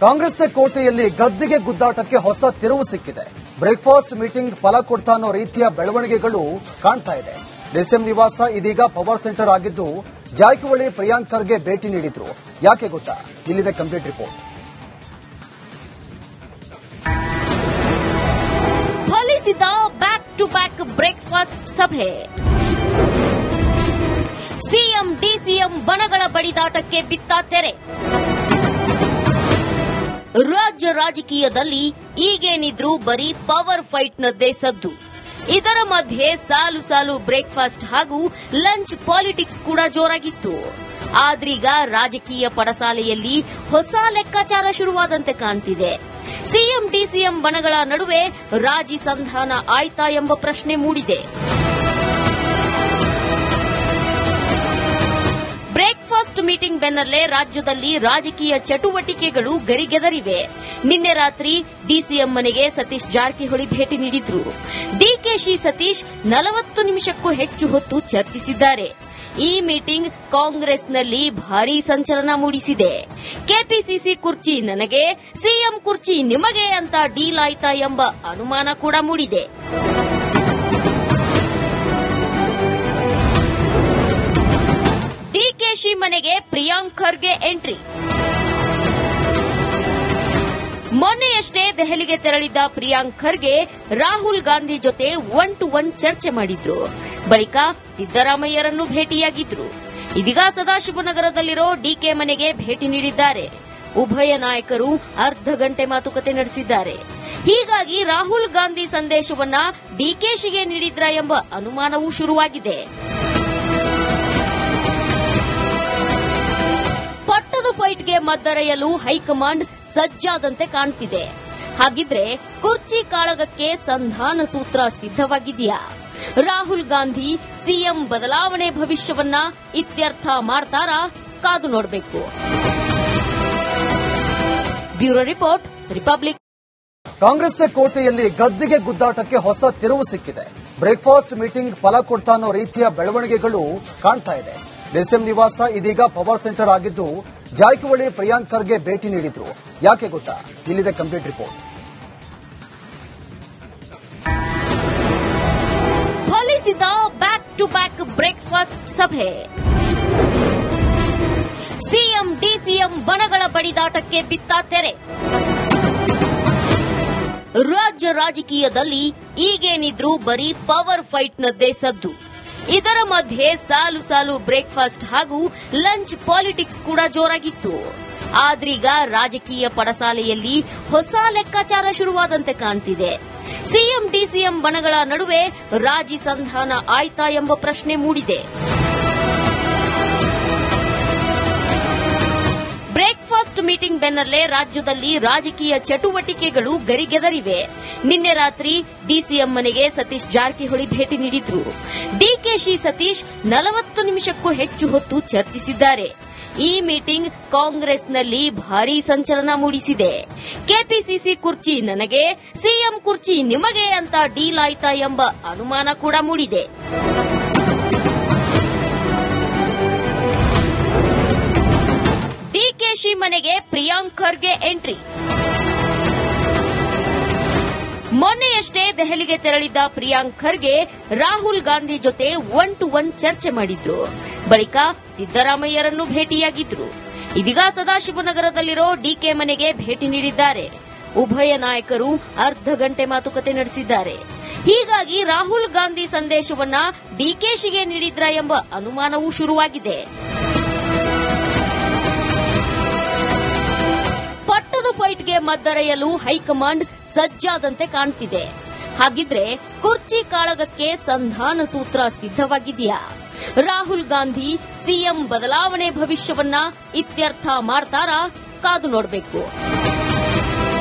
ಕಾಂಗ್ರೆಸ್ ಕೋಟೆಯಲ್ಲಿ ಗದ್ದಿಗೆ ಗುದ್ದಾಟಕ್ಕೆ ಹೊಸ ತಿರುವು ಸಿಕ್ಕಿದೆ. ಬ್ರೇಕ್ಫಾಸ್ಟ್ ಮೀಟಿಂಗ್ ಫಲ ಕೊಡ್ತಾ ಅನ್ನೋ ರೀತಿಯ ಬೆಳವಣಿಗೆಗಳು ಕಾಣ್ತಾ ಇದೆ. ಡಿಸಿಎಂ ನಿವಾಸ ಇದೀಗ ಪವರ್ ಸೆಂಟರ್ ಆಗಿದ್ದು, ಜಾರಕಿಹೊಳಿ ಪ್ರಿಯಾಂಕ್ ಖರ್ಗೆ ಭೇಟಿ ನೀಡಿದ್ರು. ಯಾಕೆ ಗೊತ್ತಾ? ಇಲ್ಲಿದೆ ಕಂಪ್ಲೀಟ್ ರಿಪೋರ್ಟ್. ಫಲಿಸಿದ ಬ್ಯಾಕ್ ಟು ಬ್ಯಾಕ್ ಬ್ರೇಕ್ಫಾಸ್ಟ್ ಸಭೆ. ಸಿಎಂ ಡಿಸಿಎಂ ಬಣಗಳ ಬಡಿದಾಟಕ್ಕೆ ಬಿತ್ತ ತೆರೆ. ರಾಜ್ಯ ರಾಜಕೀಯದಲ್ಲಿ ಈಗೇನಿದ್ರು ಬರೀ ಪವರ್ ಫೈಟ್ನದ್ದೇ ಸದ್ದು. ಇದರ ಮಧ್ಯೆ ಸಾಲು ಸಾಲು ಬ್ರೇಕ್ಫಾಸ್ಟ್ ಹಾಗೂ ಲಂಚ್ ಪಾಲಿಟಿಕ್ಸ್ ಕೂಡ ಜೋರಾಗಿತ್ತು. ಆದ್ರೀಗ ರಾಜಕೀಯ ಪಡಸಾಲೆಯಲ್ಲಿ ಹೊಸ ಲೆಕ್ಕಾಚಾರ ಶುರುವಾದಂತೆ ಕಾಣ್ತಿದೆ. ಸಿಎಂ ಡಿಸಿಎಂ ಬಣಗಳ ನಡುವೆ ರಾಜಿ ಸಂಧಾನ ಆಯ್ತಾ ಎಂಬ ಪ್ರಶ್ನೆ ಮೂಡಿದೆ. ಬ್ರೇಕ್ಫಾಸ್ಟ್ ಮೀಟಿಂಗ್ ಬೆನ್ನಲ್ಲೇ ರಾಜ್ಯದಲ್ಲಿ ರಾಜಕೀಯ ಚಟುವಟಿಕೆಗಳು ಗರಿಗೆದರಿವೆ. ನಿನ್ನೆ ರಾತ್ರಿ ಡಿಸಿಎಂ ಮನೆಗೆ ಸತೀಶ್ ಜಾರಕಿಹೊಳಿ ಭೇಟಿ ನೀಡಿದ್ರು. ಡಿಕೆಶಿ ಸತೀಶ್ 40 ನಿಮಿಷಕ್ಕೂ ಹೆಚ್ಚು ಹೊತ್ತು ಚರ್ಚಿಸಿದ್ದಾರೆ. ಈ ಮೀಟಿಂಗ್ ಕಾಂಗ್ರೆಸ್ನಲ್ಲಿ ಭಾರೀ ಸಂಚಲನ ಮೂಡಿಸಿದೆ. ಕೆಪಿಸಿಸಿ ಕುರ್ಚಿ ನನಗೆ, ಸಿಎಂ ಕುರ್ಚಿ ನಿಮಗೆ ಅಂತ ಡೀಲ್ ಆಯ್ತಾ ಎಂಬ ಅನುಮಾನ ಕೂಡ ಮೂಡಿದೆ. ಡಿಕೆಶಿ ಮನೆಗೆ ಪ್ರಿಯಾಂಕ್ ಖರ್ಗೆ ಎಂಟ್ರಿ. ಮೊನ್ನೆಯಷ್ಟೇ ದೆಹಲಿಗೆ ತೆರಳಿದ್ದ ಪ್ರಿಯಾಂಕ್ ಖರ್ಗೆ ರಾಹುಲ್ ಗಾಂಧಿ ಜೊತೆ 1-to-1 ಚರ್ಚೆ ಮಾಡಿದ್ರು. ಬಳಿಕ ಸಿದ್ದರಾಮಯ್ಯರನ್ನು ಭೇಟಿಯಾಗಿದ್ರು. ಇದೀಗ ಸದಾಶಿವನಗರದಲ್ಲಿರೋ ಡಿಕೆ ಮನೆಗೆ ಭೇಟಿ ನೀಡಿದ್ದಾರೆ. ಉಭಯ ನಾಯಕರು ಅರ್ಧ ಗಂಟೆ ಮಾತುಕತೆ ನಡೆಸಿದ್ದಾರೆ. ಹೀಗಾಗಿ ರಾಹುಲ್ ಗಾಂಧಿ ಸಂದೇಶವನ್ನ ಡಿಕೆಶಿಗೆ ನೀಡಿದ್ರಾ ಎಂಬ ಅನುಮಾನವೂ ಶುರುವಾಗಿದೆ. ಪಟ್ಟದ ಫೈಟ್ಗೆ ಮದ್ದರೆಯಲು ಹೈಕಮಾಂಡ್ ಸಜ್ಜಾದಂತೆ ಕಾಣ್ತಿದೆ. ಹಾಗಿದ್ರೆ ಕುರ್ಚಿ ಕಾಳಗಕ್ಕೆ ಸಂಧಾನ ಸೂತ್ರ ಸಿದ್ದವಾಗಿದೆಯಾ? ರಾಹುಲ್ ಗಾಂಧಿ ಸಿಎಂ ಬದಲಾವಣೆ ಭವಿಷ್ಯವನ್ನ ಇತ್ಯರ್ಥ ಮಾಡ್ತಾರಾ? ಕಾದು ನೋಡಬೇಕು. Bureau report, republic. ಕಾಂಗ್ರೆಸ್ ಕೋಟೆಯಲ್ಲಿ ಗದ್ದಿಗೆ ಗುದ್ದಾಟಕ್ಕೆ ಹೊಸ ತಿರುವು ಸಿಕ್ಕಿದೆ. ಬ್ರೇಕ್ಫಾಸ್ಟ್ ಮೀಟಿಂಗ್ ಫಲ ಕೊಡ್ತಾ ಅನ್ನೋ ರೀತಿಯ ಬೆಳವಣಿಗೆಗಳು ಕಾಣ್ತಾ ಇದೆ. ಡಿಸಿಎಂ ನಿವಾಸ ಇದೀಗ ಪವರ್ ಸೆಂಟರ್ ಆಗಿದ್ದು, ಜಾರಕಿಹೊಳಿ ಪ್ರಿಯಾಂಕ್ ಖರ್ಗೆ ಭೇಟಿ ನೀಡಿದ್ರು. ಯಾಕೆ ಗೊತ್ತಾ? ಇಲ್ಲಿದೆ ಕಂಪ್ಲೀಟ್ ರಿಪೋರ್ಟ್. ಫಲಿಸಿದ ಬ್ಯಾಕ್ ಟು ಬ್ಯಾಕ್ ಬ್ರೇಕ್ಫಾಸ್ಟ್ ಸಭೆ. ಸಿಎಂ ಡಿಸಿಎಂ ಬಣಗಳ ಬಡಿದಾಟಕ್ಕೆ ಬಿತ್ತ ತೆರೆ. ರಾಜ್ಯ ರಾಜಕೀಯದಲ್ಲಿ ಈಗೇನಿದ್ರು ಬರೀ ಪವರ್ ಫೈಟ್ನದ್ದೇ ಸದ್ದು. ಇದರ ಮಧ್ಯೆ ಸಾಲು ಸಾಲು ಬ್ರೇಕ್ಫಾಸ್ಟ್ ಹಾಗೂ ಲಂಚ್ ಪಾಲಿಟಿಕ್ಸ್ ಕೂಡ ಜೋರಾಗಿತ್ತು. ಆದ್ರೀಗ ರಾಜಕೀಯ ಪಡಸಾಲೆಯಲ್ಲಿ ಹೊಸ ಲೆಕ್ಕಾಚಾರ ಶುರುವಾದಂತೆ ಕಾಣ್ತಿದೆ. ಸಿಎಂ ಡಿಸಿಎಂ ಬಣಗಳ ನಡುವೆ ರಾಜಿ ಸಂಧಾನ ಆಯ್ತಾ ಎಂಬ ಪ್ರಶ್ನೆ ಮೂಡಿದೆ. ಬ್ರೇಕ್ಫಾಸ್ಟ್ ಮೀಟಿಂಗ್ ಬೆನ್ನಲ್ಲೇ ರಾಜ್ಯದಲ್ಲಿ ರಾಜಕೀಯ ಚಟುವಟಿಕೆಗಳು ಗರಿಗೆದರಿವೆ. ನಿನ್ನೆ ರಾತ್ರಿ ಡಿಸಿಎಂ ಮನೆಗೆ ಸತೀಶ್ ಜಾರಕಿಹೊಳಿ ಭೇಟಿ ನೀಡಿದ್ರು. ಡಿಕೆಶಿ ಸತೀಶ್ 40 ನಿಮಿಷಕ್ಕೂ ಹೆಚ್ಚು ಹೊತ್ತು ಚರ್ಚಿಸಿದ್ದಾರೆ. ಈ ಮೀಟಿಂಗ್ ಕಾಂಗ್ರೆಸ್ನಲ್ಲಿ ಭಾರೀ ಸಂಚಲನ ಮೂಡಿಸಿದೆ. ಕೆಪಿಸಿಸಿ ಕುರ್ಚಿ ನನಗೆ, ಸಿಎಂ ಕುರ್ಚಿ ನಿಮಗೆ ಅಂತ ಡೀಲ್ ಆಯ್ತಾ ಎಂಬ ಅನುಮಾನ ಕೂಡ ಮೂಡಿದೆ. ಡಿಕೆಶಿ ಮನೆಗೆ ಪ್ರಿಯಾಂಕ್ ಖರ್ಗೆ ಎಂಟ್ರಿ. ಮೊನ್ನೆಯಷ್ಟೇ ದೆಹಲಿಗೆ ತೆರಳಿದ್ದ ಪ್ರಿಯಾಂಕ್ ಖರ್ಗೆ ರಾಹುಲ್ ಗಾಂಧಿ ಜೊತೆ 1-to-1 ಚರ್ಚೆ ಮಾಡಿದ್ರು. ಬಳಿಕ ಸಿದ್ದರಾಮಯ್ಯರನ್ನು ಭೇಟಿಯಾಗಿದ್ರು. ಇದೀಗ ಸದಾಶಿವನಗರದಲ್ಲಿರೋ ಡಿಕೆ ಮನೆಗೆ ಭೇಟಿ ನೀಡಿದ್ದಾರೆ. ಉಭಯ ನಾಯಕರು ಅರ್ಧ ಗಂಟೆ ಮಾತುಕತೆ ನಡೆಸಿದ್ದಾರೆ. ಹೀಗಾಗಿ ರಾಹುಲ್ ಗಾಂಧಿ ಸಂದೇಶವನ್ನ ಡಿಕೆಶಿಗೆ ನೀಡಿದ್ರಾ ಎಂಬ ಅನುಮಾನವೂ ಶುರುವಾಗಿದೆ. ಪಟ್ಟದ ಫೈಟ್ಗೆ ಮದ್ದರೆಯಲು ಹೈಕಮಾಂಡ್ ಸಜ್ಜಾದಂತೆ ಕಾಣ್ತಿದೆ. ಹಾಗಿದ್ರೆ ಕುರ್ಚಿ ಕಾಳಗಕ್ಕೆ ಸಂಧಾನ ಸೂತ್ರ ಸಿದ್ದವಾಗಿದೆಯಾ? ರಾಹುಲ್ ಗಾಂಧಿ ಸಿಎಂ ಬದಲಾವಣೆ ಭವಿಷ್ಯವನ್ನ ಇತ್ಯರ್ಥ ಮಾಡ್ತಾರಾ? ಕಾದು ನೋಡಬೇಕು.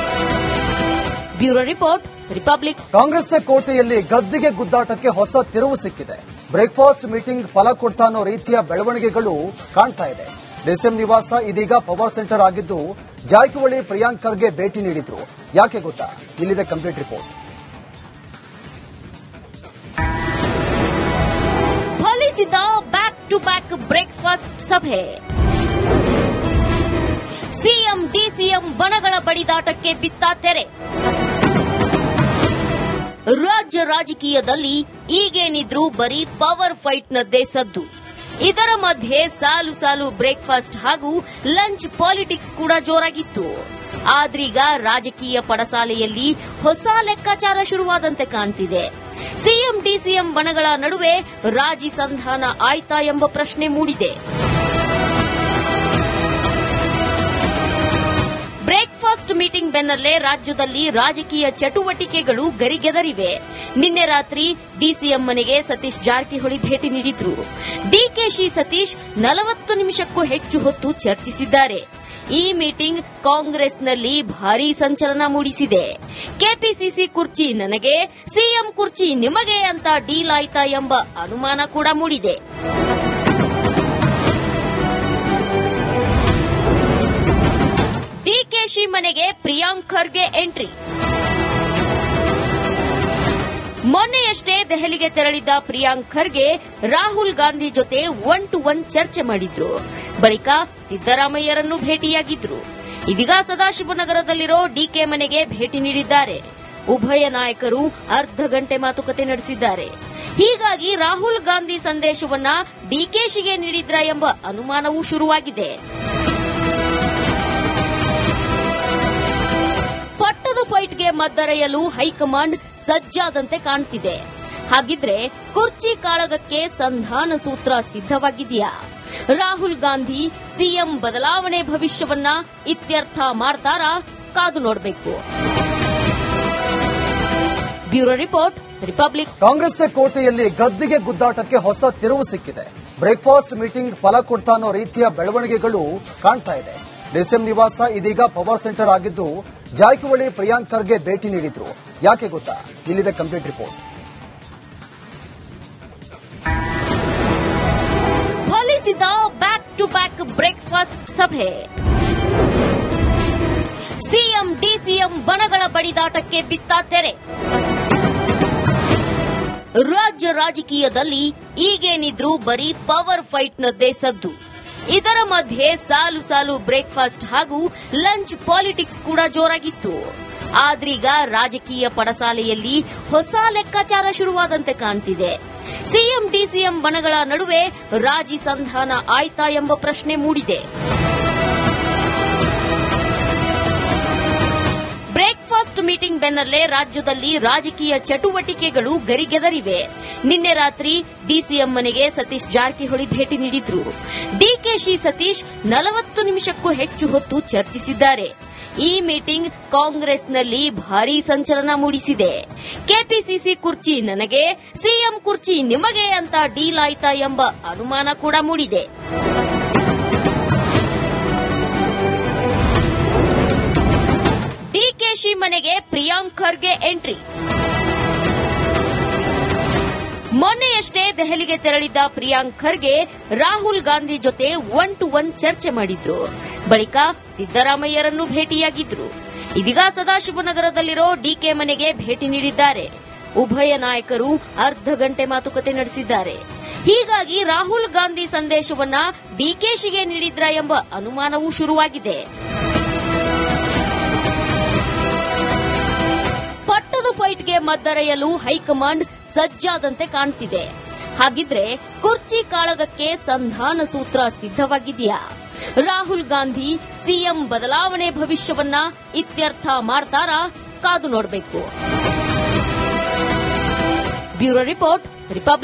Bureau report, republic. ಕಾಂಗ್ರೆಸ್ ಕೋಟೆಯಲ್ಲಿ ಗದ್ದಿಗೆ ಗುದ್ದಾಟಕ್ಕೆ ಹೊಸ ತಿರುವು ಸಿಕ್ಕಿದೆ. ಬ್ರೇಕ್ಫಾಸ್ಟ್ ಮೀಟಿಂಗ್ ಫಲ ಕೊಡ್ತಾ ಅನ್ನೋ ರೀತಿಯ ಬೆಳವಣಿಗೆಗಳು ಕಾಣ್ತಾ ಇದೆ. ಡಿಸಿಎಂ ನಿವಾಸ ಇದೀಗ ಪವರ್ ಸೆಂಟರ್ ಆಗಿದ್ದು, ಜಾರಕಿಹೊಳಿ ಪ್ರಿಯಾಂಕ್ ಖರ್ಗೆ ಭೇಟಿ ನೀಡಿದ್ರು. ಯಾಕೆ ಗೊತ್ತಾ? ಇಲ್ಲಿದೆ ಕಂಪ್ಲೀಟ್ ರಿಪೋರ್ಟ್. ಫಲಿಸಿದ ಬ್ಯಾಕ್ ಟು ಬ್ಯಾಕ್ ಬ್ರೇಕ್ಫಾಸ್ಟ್ ಸಭೆ. ಸಿಎಂ ಡಿಸಿಎಂ ಬಣಗಳ ಬಡಿದಾಟಕ್ಕೆ ಬಿತ್ತ ತೆರೆ. ರಾಜ್ಯ ರಾಜಕೀಯದಲ್ಲಿ ಈಗೇನಿದ್ರೂ ಬರೀ ಪವರ್ ಫೈಟ್ನದ್ದೇ ಸದ್ದು. ಇದರ ಮಧ್ಯೆ ಸಾಲು ಸಾಲು ಬ್ರೇಕ್ಫಾಸ್ಟ್ ಹಾಗೂ ಲಂಚ್ ಪಾಲಿಟಿಕ್ಸ್ ಕೂಡ ಜೋರಾಗಿತ್ತು. ಆದ್ರೀಗ ರಾಜಕೀಯ ಪಡಸಾಲೆಯಲ್ಲಿ ಹೊಸ ಲೆಕ್ಕಾಚಾರ ಶುರುವಾದಂತೆ ಕಾಣ್ತಿದೆ. ಸಿಎಂ ಡಿಸಿಎಂ ಬಣಗಳ ನಡುವೆ ರಾಜಿ ಸಂಧಾನ ಆಯ್ತಾ ಎಂಬ ಪ್ರಶ್ನೆ ಮೂಡಿದೆ. ಬ್ರೇಕ್ಫಾಸ್ಟ್ ಮೀಟಿಂಗ್ ಬೆನ್ನಲ್ಲೇ ರಾಜ್ಯದಲ್ಲಿ ರಾಜಕೀಯ ಚಟುವಟಿಕೆಗಳು ಗರಿಗೆದರಿವೆ. ನಿನ್ನೆ ರಾತ್ರಿ ಡಿಸಿಎಂ ಮನೆಗೆ ಸತೀಶ್ ಜಾರಕಿಹೊಳಿ ಭೇಟಿ ನೀಡಿದ್ರು. ಡಿಕೆಶಿ ಸತೀಶ್ 40 ನಿಮಿಷಕ್ಕೂ ಹೆಚ್ಚು ಹೊತ್ತು ಚರ್ಚಿಸಿದ್ದಾರೆ. ಈ ಮೀಟಿಂಗ್ ಕಾಂಗ್ರೆಸ್ನಲ್ಲಿ ಭಾರೀ ಸಂಚಲನ ಮೂಡಿಸಿದೆ. ಕೆಪಿಸಿಸಿ ಕುರ್ಚಿ ನನಗೆ, ಸಿಎಂ ಕುರ್ಚಿ ನಿಮಗೆ ಅಂತ ಡೀಲ್ ಆಯ್ತಾ ಎಂಬ ಅನುಮಾನ ಕೂಡ ಮೂಡಿದೆ. ಡಿಕೆಶಿ ಮನೆಗೆ ಪ್ರಿಯಾಂಕ್ ಖರ್ಗೆ ಎಂಟ್ರಿ. ಮೊನ್ನೆಯಷ್ಟೇ ದೆಹಲಿಗೆ ತೆರಳಿದ್ದ ಪ್ರಿಯಾಂಕ್ ಖರ್ಗೆ ರಾಹುಲ್ ಗಾಂಧಿ ಜೊತೆ 1-to-1 ಚರ್ಚೆ ಮಾಡಿದ್ರು. ಬಳಿಕ ಸಿದ್ದರಾಮಯ್ಯರನ್ನು ಭೇಟಿಯಾಗಿದ್ರು. ಇದೀಗ ಸದಾಶಿವನಗರದಲ್ಲಿರೋ ಡಿಕೆ ಮನೆಗೆ ಭೇಟಿ ನೀಡಿದ್ದಾರೆ. ಉಭಯ ನಾಯಕರು ಅರ್ಧ ಗಂಟೆ ಮಾತುಕತೆ ನಡೆಸಿದ್ದಾರೆ. ಹೀಗಾಗಿ ರಾಹುಲ್ ಗಾಂಧಿ ಸಂದೇಶವನ್ನ ಡಿಕೆಶಿಗೆ ನೀಡಿದ್ರ ಎಂಬ ಅನುಮಾನವೂ ಶುರುವಾಗಿದೆ. ಪಟ್ಟದ ಫೈಟ್ಗೆ ಮದ್ದರೆಯಲು ಹೈಕಮಾಂಡ್ ಸಜ್ಜಾದಂತೆ ಕಾಣ್ತಿದೆ. ಹಾಗಿದ್ರೆ ಕುರ್ಚಿ ಕಾಳಗಕ್ಕೆ ಸಂಧಾನ ಸೂತ್ರ ಸಿದ್ದವಾಗಿದೆಯಾ? ರಾಹುಲ್ ಗಾಂಧಿ ಸಿಎಂ ಬದಲಾವಣೆ ಭವಿಷ್ಯವನ್ನ ಇತ್ಯರ್ಥ ಮಾಡ್ತಾರಾ? ಕಾದು ನೋಡಬೇಕು. Bureau report, republic. ಕಾಂಗ್ರೆಸ್ ಕೋಟೆಯಲ್ಲಿ ಗದ್ದಿಗೆ ಗುದ್ದಾಟಕ್ಕೆ ಹೊಸ ತಿರುವು ಸಿಕ್ಕಿದೆ. ಬ್ರೇಕ್ಫಾಸ್ಟ್ ಮೀಟಿಂಗ್ ಫಲ ಕೊಡ್ತಾ ಅನ್ನೋ ರೀತಿಯ ಬೆಳವಣಿಗೆಗಳು ಕಾಣ್ತಾ ಇದೆ. ಡಿಸಿಎಂ ನಿವಾಸ ಇದೀಗ ಪವರ್ ಸೆಂಟರ್ ಆಗಿದ್ದು, ಜಾರಕಿಹೊಳಿ ಪ್ರಿಯಾಂಕ್ ಖರ್ಗೆ ಭೇಟಿ ನೀಡಿದ್ರು. ಯಾಕೆ ಗೊತ್ತಾ? ಇಲ್ಲಿದೆ ಕಂಪ್ಲೀಟ್ ರಿಪೋರ್ಟ್. ಫಲಿಸಿದ ಬ್ಯಾಕ್ ಟು ಬ್ಯಾಕ್ ಬ್ರೇಕ್ಫಾಸ್ಟ್ ಸಭೆ. ಸಿಎಂ ಡಿಸಿಎಂ ಬಣಗಳ ಬಡಿದಾಟಕ್ಕೆ ಬಿತ್ತ ತೆರೆ. ರಾಜ್ಯ ರಾಜಕೀಯದಲ್ಲಿ ಈಗೇನಿದ್ರೂ ಬರೀ ಪವರ್ ಫೈಟ್ನದ್ದೇ ಸದ್ದು. ಇದರ ಮಧ್ಯೆ ಸಾಲು ಸಾಲು ಬ್ರೇಕ್ಫಾಸ್ಟ್ ಹಾಗೂ ಲಂಚ್ ಪಾಲಿಟಿಕ್ಸ್ ಕೂಡ ಜೋರಾಗಿತ್ತು. ಆದ್ರೀಗ ರಾಜಕೀಯ ಪಡಸಾಲೆಯಲ್ಲಿ ಹೊಸ ಲೆಕ್ಕಾಚಾರ ಶುರುವಾದಂತೆ ಕಾಣ್ತಿದೆ. ಸಿಎಂ ಡಿಸಿಎಂ ಬಣಗಳ ನಡುವೆ ರಾಜಿ ಸಂಧಾನ ಆಯ್ತಾ ಎಂಬ ಪ್ರಶ್ನೆ ಮೂಡಿದೆ. ಬ್ರೇಕ್ಫಾಸ್ಟ್ ಮೀಟಿಂಗ್ ಬೆನ್ನಲ್ಲೇ ರಾಜ್ಯದಲ್ಲಿ ರಾಜಕೀಯ ಚಟುವಟಿಕೆಗಳು ಗರಿಗೆದರಿವೆ. ನಿನ್ನೆ ರಾತ್ರಿ ಡಿಸಿಎಂ ಮನೆಗೆ ಸತೀಶ್ ಜಾರಕಿಹೊಳಿ ಭೇಟಿ ನೀಡಿದ್ರು. ಡಿಕೆಶಿ ಸತೀಶ್ 40 ನಿಮಿಷಕ್ಕೂ ಹೆಚ್ಚು ಹೊತ್ತು ಚರ್ಚಿಸಿದ್ದಾರೆ. ಈ ಮೀಟಿಂಗ್ ಕಾಂಗ್ರೆಸ್ನಲ್ಲಿ ಭಾರೀ ಸಂಚಲನ ಮೂಡಿಸಿದೆ. ಕೆಪಿಸಿಸಿ ಕುರ್ಚಿ ನನಗೆ, ಸಿಎಂ ಕುರ್ಚಿ ನಿಮಗೆ ಅಂತ ಡೀಲ್ ಆಯ್ತಾ ಎಂಬ ಅನುಮಾನ ಕೂಡ ಮೂಡಿದೆ. ಡಿಕೆಶಿ ಮನೆಗೆ ಪ್ರಿಯಾಂಕ್ ಖರ್ಗೆ ಎಂಟ್ರಿ. ಮೊನ್ನೆಯಷ್ಟೇ ದೆಹಲಿಗೆ ತೆರಳಿದ್ದ ಪ್ರಿಯಾಂಕ್ ಖರ್ಗೆ ರಾಹುಲ್ ಗಾಂಧಿ ಜೊತೆ 1-to-1 ಚರ್ಚೆ ಮಾಡಿದ್ರು. ಬಳಿಕ ಸಿದ್ದರಾಮಯ್ಯರನ್ನು ಭೇಟಿಯಾಗಿದ್ರು. ಇದೀಗ ಸದಾಶಿವನಗರದಲ್ಲಿರೋ ಡಿಕೆ ಮನೆಗೆ ಭೇಟಿ ನೀಡಿದ್ದಾರೆ. ಉಭಯ ನಾಯಕರು ಅರ್ಧ ಗಂಟೆ ಮಾತುಕತೆ ನಡೆಸಿದ್ದಾರೆ. ಹೀಗಾಗಿ ರಾಹುಲ್ ಗಾಂಧಿ ಸಂದೇಶವನ್ನ ಡಿಕೆಶಿಗೆ ನೀಡಿದ್ರ ಎಂಬ ಅನುಮಾನವೂ ಶುರುವಾಗಿದೆ. ಪಟ್ಟದ ಫೈಟ್ಗೆ ಮದ್ದರೆಯಲು ಹೈಕಮಾಂಡ್ ಸಜ್ಜಾದಂತೆ ಕಾಣ್ತಿದೆ. ಹಾಗಿದ್ರೆ ಕುರ್ಚಿ ಕಾಳಗಕ್ಕೆ ಸಂಧಾನ ಸೂತ್ರ ಸಿದ್ದವಾಗಿದೆಯಾ? ರಾಹುಲ್ ಗಾಂಧಿ ಸಿಎಂ ಬದಲಾವಣೆ ಭವಿಷ್ಯವನ್ನ ಇತ್ಯರ್ಥ ಮಾಡ್ತಾರಾ? ಕಾದು ನೋಡಬೇಕು. Bureau report, republic.